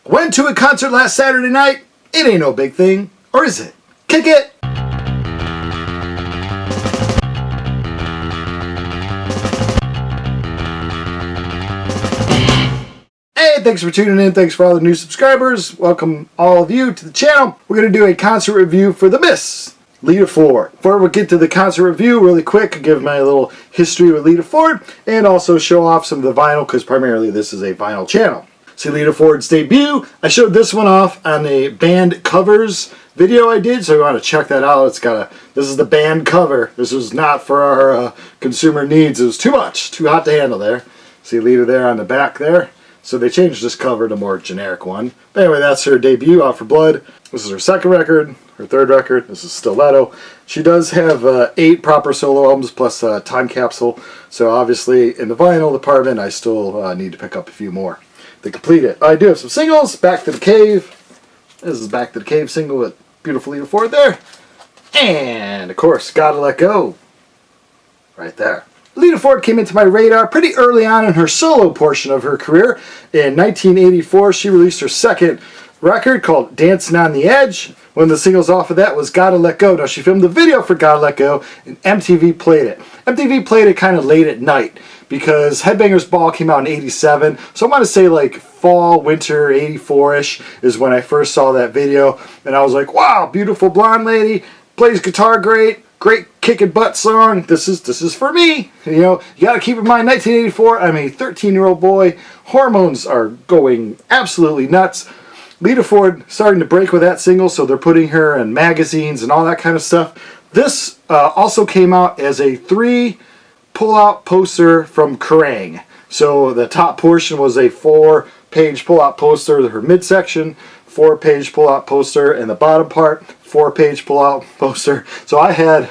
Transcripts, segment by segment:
Went to a concert last Saturday night. It ain't no big thing. Or is it? Kick it! Hey, thanks for tuning in. Thanks for all the new subscribers. Welcome all of you to the channel. We're going to do a concert review for the Miss Lita Ford. Before we get to the concert review, really quick, I'll give my little history with Lita Ford and also show off some of the vinyl because primarily this is a vinyl channel. See Lita Ford's debut. I showed this one off on a band covers video I did, so you want to check that out. This is the band cover. This was not for our consumer needs. It was too much, too hot to handle there. See Lita there on the back there. So they changed this cover to a more generic one. But anyway, that's her debut, Out for Blood. This is her second record, her third record. This is Stiletto. She does have 8 proper solo albums plus Time Capsule. So obviously in the vinyl department, I still need to pick up a few more to complete it. I do have some singles. Back to the Cave. This is Back to the Cave single with beautiful Lita Ford there. And of course, Gotta Let Go. Right there. Lita Ford came into my radar pretty early on in her solo portion of her career. In 1984, she released her second record called Dancing on the Edge. One of the singles off of that was Gotta Let Go. Now, she filmed the video for Gotta Let Go, and MTV played it. MTV played it kind of late at night because Headbangers Ball came out in 87. So I want to say like fall, winter, 84-ish is when I first saw that video. And I was like, wow, beautiful blonde lady, plays guitar great. Great kicking butt song. This is for me. You know, you got to keep in mind, 1984, I'm a 13-year-old boy. Hormones are going absolutely nuts. Lita Ford starting to break with that single, so they're putting her in magazines and all that kind of stuff. This also came out as a 3 pull-out poster from Kerrang. So the top portion was a 4-page pull-out poster, her midsection, 4-page pull-out poster, and the bottom part, 4-page pull-out poster. So I had,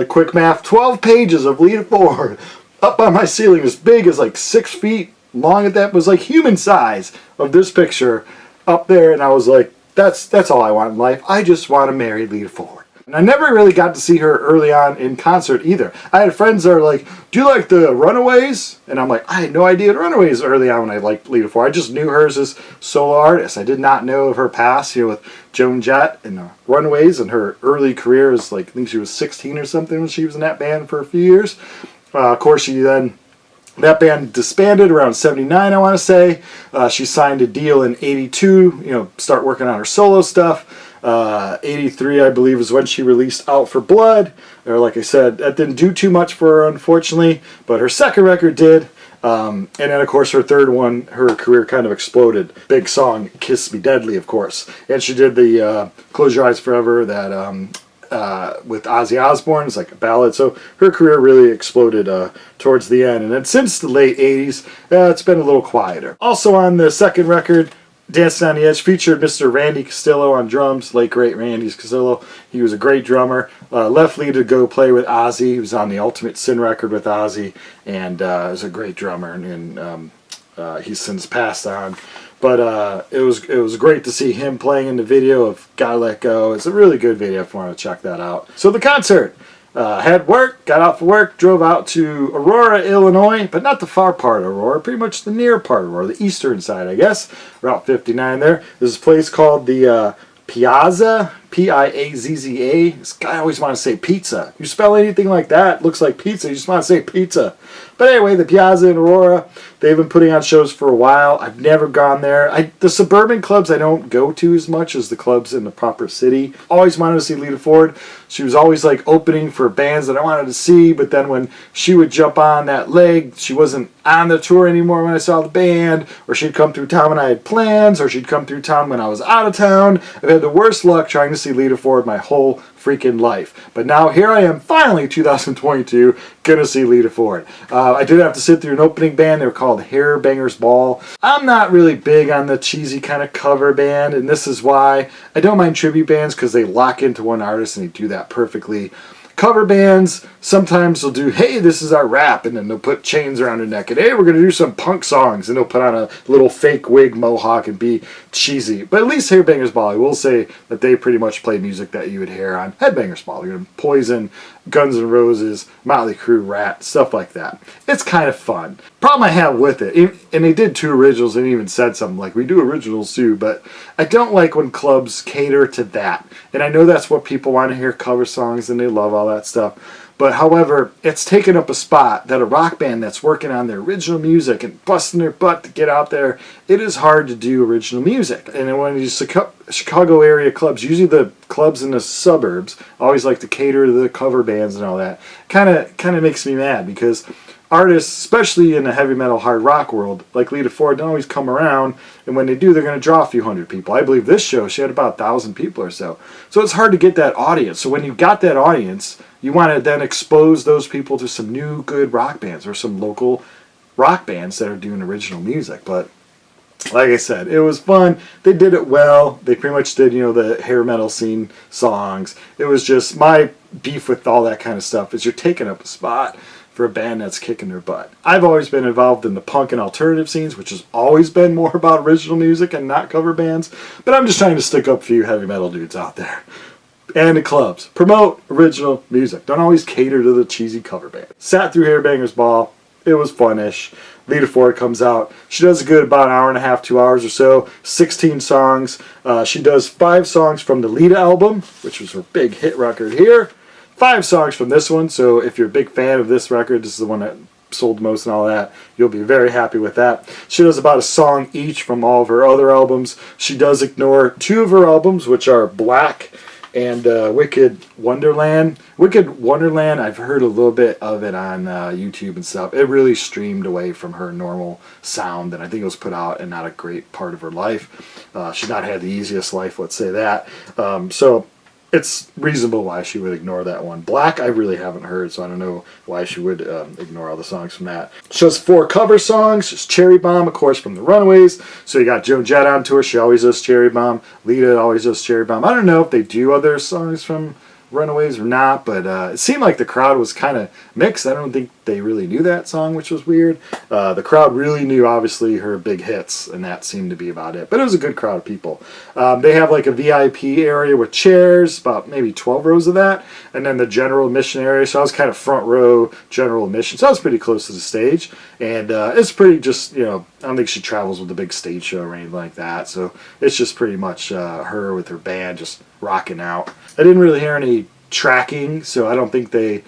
quick math, 12 pages of Lita Ford up on my ceiling as big as like 6 feet long. That was like human size of this picture up there. And I was like, that's all I want in life. I just want to marry Lita Ford. And I never really got to see her early on in concert either. I had friends that are like, do you like the Runaways? And I'm like, I had no idea the Runaways early on when I liked Lita Ford. I just knew her as this solo artist. I did not know of her past, with Joan Jett and the Runaways, and her early career is like, I think she was 16 or something when she was in that band for a few years. Of course, that band disbanded around 79, I want to say. She signed a deal in 82, start working on her solo stuff. 83, I believe, is when she released Out for Blood. Or like I said, that didn't do too much for her, unfortunately. But her second record did. And then, of course, her third one, her career kind of exploded. Big song, Kiss Me Deadly, of course. And she did the Close Your Eyes Forever that with Ozzy Osbourne. It's like a ballad. So her career really exploded towards the end. And then since the late 80s, it's been a little quieter. Also on the second record, Dancing on the Edge, featured Mr. Randy Castillo on drums, late great Randy Castillo. He was a great drummer. Left Lita to go play with Ozzy. He was on the Ultimate Sin record with Ozzy, and was a great drummer. And he's since passed on. But it was great to see him playing in the video of Gotta Let Go. It's a really good video if you want to check that out. So the concert. Had work, got out for work, drove out to Aurora, Illinois, but not the far part of Aurora, pretty much the near part of Aurora, the eastern side, I guess, Route 59 there. There's a place called the Piazza, P-I-A-Z-Z-A. This guy always wants to say pizza. You spell anything like that, it looks like pizza, you just want to say pizza. But anyway, the Piazza in Aurora, they've been putting on shows for a while. I've never gone there. The suburban clubs I don't go to as much as the clubs in the proper city. Always wanted to see Lita Ford. She was always like opening for bands that I wanted to see, but then when she would jump on that leg, she wasn't on the tour anymore when I saw the band, or she'd come through town when I had plans, or she'd come through town when I was out of town. I've had the worst luck trying to see Lita Ford my whole freaking life. But now here I am, finally 2022, gonna see Lita Ford. I did have to sit through an opening band. They were called Headbangers Ball. I'm not really big on the cheesy kind of cover band, and this is why I don't mind tribute bands, because they lock into one artist and they do that perfectly. Cover bands sometimes will do, hey, this is our rap, and then they'll put chains around their neck, and hey, we're going to do some punk songs, and they'll put on a little fake wig mohawk and be cheesy. But at least Headbangers Ball, I will say that they pretty much play music that you would hear on Headbangers Ball. You're going to Poison, Guns N' Roses, Motley Crue, Rat, stuff like that. It's kind of fun. Problem I have with it, and they did 2 originals and even said something like, we do originals too, but I don't like when clubs cater to that. And I know that's what people want to hear, cover songs, and they love all that stuff. But however, it's taken up a spot that a rock band that's working on their original music and busting their butt to get out there, it is hard to do original music. And in one of these Chicago area clubs, usually the clubs in the suburbs always like to cater to the cover bands and all that. Kind of makes me mad because artists, especially in the heavy metal hard rock world, like Lita Ford, don't always come around, and when they do, they're going to draw a few hundred people. I believe this show, she had about 1,000 people or so. So it's hard to get that audience. So when you've got that audience, you want to then expose those people to some new good rock bands or some local rock bands that are doing original music. But like I said, it was fun. They did it well. They pretty much did, the hair metal scene songs. It was just my beef with all that kind of stuff is you're taking up a spot for a band that's kicking their butt. I've always been involved in the punk and alternative scenes, which has always been more about original music and not cover bands. But I'm just trying to stick up a few heavy metal dudes out there. And the clubs. Promote original music. Don't always cater to the cheesy cover band. Sat through Headbangers Ball. It was fun-ish. Lita Ford comes out. She does a good about an hour and a half, 2 hours or so. 16 songs. She does 5 songs from the LITA album, which was her big hit record here. 5 songs from this one, so if you're a big fan of this record, this is the one that sold the most and all that, you'll be very happy with that. She does about a song each from all of her other albums. She does ignore 2 of her albums, which are Black and Wicked Wonderland. Wicked Wonderland, I've heard a little bit of it on YouTube and stuff. It really streamed away from her normal sound, and I think it was put out and not a great part of her life. She's not had the easiest life, let's say that. So it's reasonable why she would ignore that one. Black, I really haven't heard, so I don't know why she would ignore all the songs from that. She has 4 cover songs. Just Cherry Bomb, of course, from the Runaways. So you got Joan Jett on tour. She always does Cherry Bomb. Lita always does Cherry Bomb. I don't know if they do other songs from Runaways or not, but it seemed like the crowd was kind of mixed. I don't think they really knew that song, which was weird. The crowd really knew, obviously, her big hits, and that seemed to be about it. But it was a good crowd of people. They have like a VIP area with chairs, about maybe 12 rows of that, and then the general admission area. So I was kind of front row general admission. So I was pretty close to the stage, and it's pretty just, I don't think she travels with a big stage show or anything like that. So it's just pretty much her with her band just rocking out. I didn't really hear any tracking, so I don't think they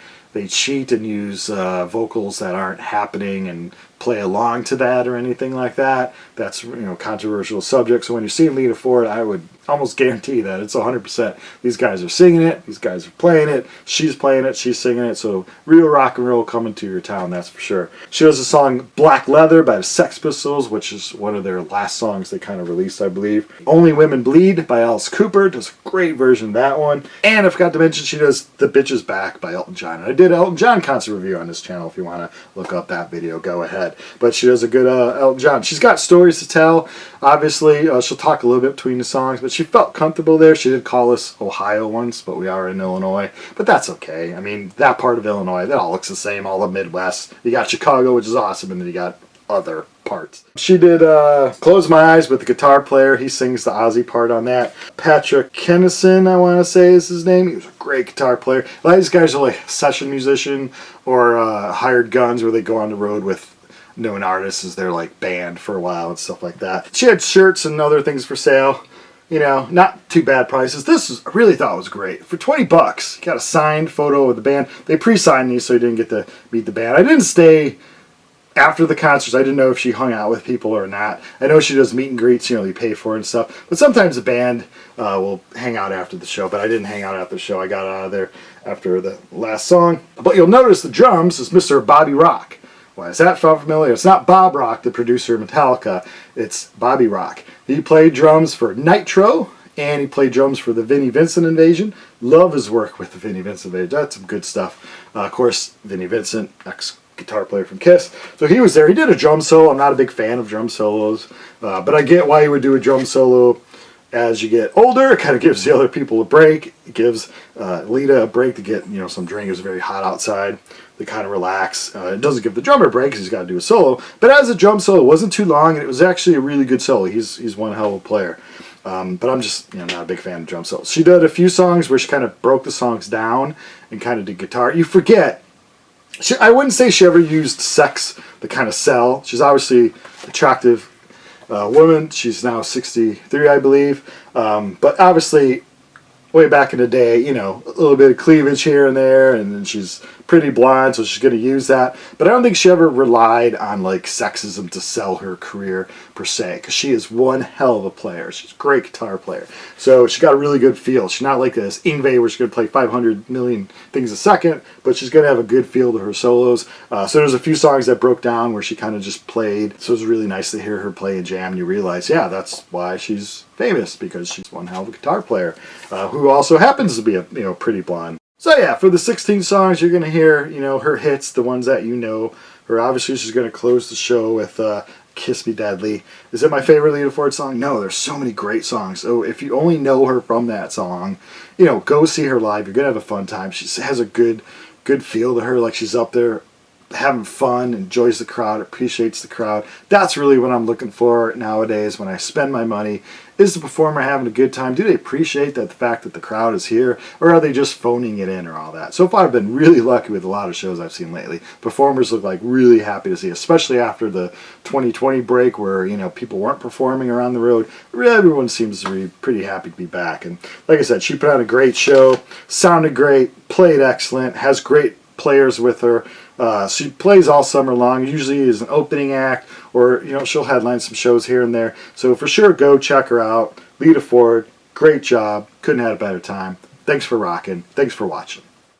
cheat and use vocals that aren't happening and play along to that or anything like that. That's controversial subject. So when you're seeing Lita Ford, I would almost guarantee that it's 100%. These guys are singing it. These guys are playing it. She's playing it. She's singing it. So real rock and roll coming to your town, that's for sure. She does the song Black Leather by the Sex Pistols, which is one of their last songs they kind of released, I believe. Only Women Bleed by Alice Cooper. Does a great version of that one. And I forgot to mention she does The Bitch Is Back by Elton John. And I did an Elton John concert review on this channel. If you want to look up that video, go ahead. But she does a good Elton John. She's got stories to tell. Obviously, she'll talk a little bit between the songs, but she felt comfortable there. She did call us Ohio once, but we are in Illinois. But that's okay. I mean, that part of Illinois, that all looks the same, all the Midwest. You got Chicago, which is awesome, and then you got other parts. She did Close My Eyes with the guitar player. He sings the Ozzy part on that. Patrick Kennison, I want to say is his name. He was a great guitar player. A lot of these guys are like session musician or hired guns where they go on the road with known artists as their like band for a while and stuff like that. She had shirts and other things for sale. Not too bad prices. This I really thought was great. For $20, you got a signed photo of the band. They pre-signed these so you didn't get to meet the band. I didn't stay after the concerts. I didn't know if she hung out with people or not. I know she does meet and greets, you pay for it and stuff. But sometimes the band will hang out after the show. But I didn't hang out after the show. I got out of there after the last song. But you'll notice the drums is Mr. Bobby Rock. Why does that sound familiar? It's not Bob Rock, the producer of Metallica. It's Bobby Rock. He played drums for Nitro, and he played drums for the Vinnie Vincent Invasion. Love his work with the Vinnie Vincent Invasion. That's some good stuff. Of course, Vinnie Vincent, ex-guitar player from Kiss. So he was there. He did a drum solo. I'm not a big fan of drum solos, but I get why he would do a drum solo As you get older, it kind of gives the other people a break. It gives LITA a break to get, some drink. It was very hot outside. They kind of relax. It doesn't give the drummer a break because he's got to do a solo. But as a drum solo, it wasn't too long, and it was actually a really good solo. He's one hell of a player. But I'm just not a big fan of drum solos. She did a few songs where she kind of broke the songs down and kind of did guitar. You forget. I wouldn't say she ever used sex to kind of sell. She's obviously attractive woman. She's now 63, I believe. But obviously, way back in the day, a little bit of cleavage here and there, and then she's pretty blonde, so she's going to use that. But I don't think she ever relied on like sexism to sell her career per se, because she is one hell of a player. She's a great guitar player. So she got a really good feel. She's not like this Ingve where she's going to play 500 million things a second, but she's going to have a good feel to her solos. So there's a few songs that broke down where she kind of just played. So it was really nice to hear her play and jam, and you realize, yeah, that's why she's famous, because she's one hell of a guitar player who also happens to be a pretty blonde. So yeah, for the 16 songs, you're going to hear, her hits, the ones that her. Obviously, she's going to close the show with Kiss Me Deadly. Is it my favorite Lita Ford song? No, there's so many great songs. So if you only know her from that song, go see her live. You're going to have a fun time. She has a good feel to her, like she's up there having fun, enjoys the crowd, appreciates the crowd. That's really what I'm looking for nowadays when I spend my money. Is the performer having a good time? Do they appreciate that the fact that the crowd is here, or are they just phoning it in or all that? So far, I've been really lucky with a lot of shows I've seen lately. Performers look like really happy to see, especially after the 2020 break where, people weren't performing around the road. Really, everyone seems to be pretty happy to be back. And like I said, she put on a great show, sounded great, played excellent, has great players with her. She plays all summer long, usually is an opening act, or she'll headline some shows here and there. So for sure, go check her out. Lita Ford, great job. Couldn't have had a better time. Thanks for rocking. Thanks for watching.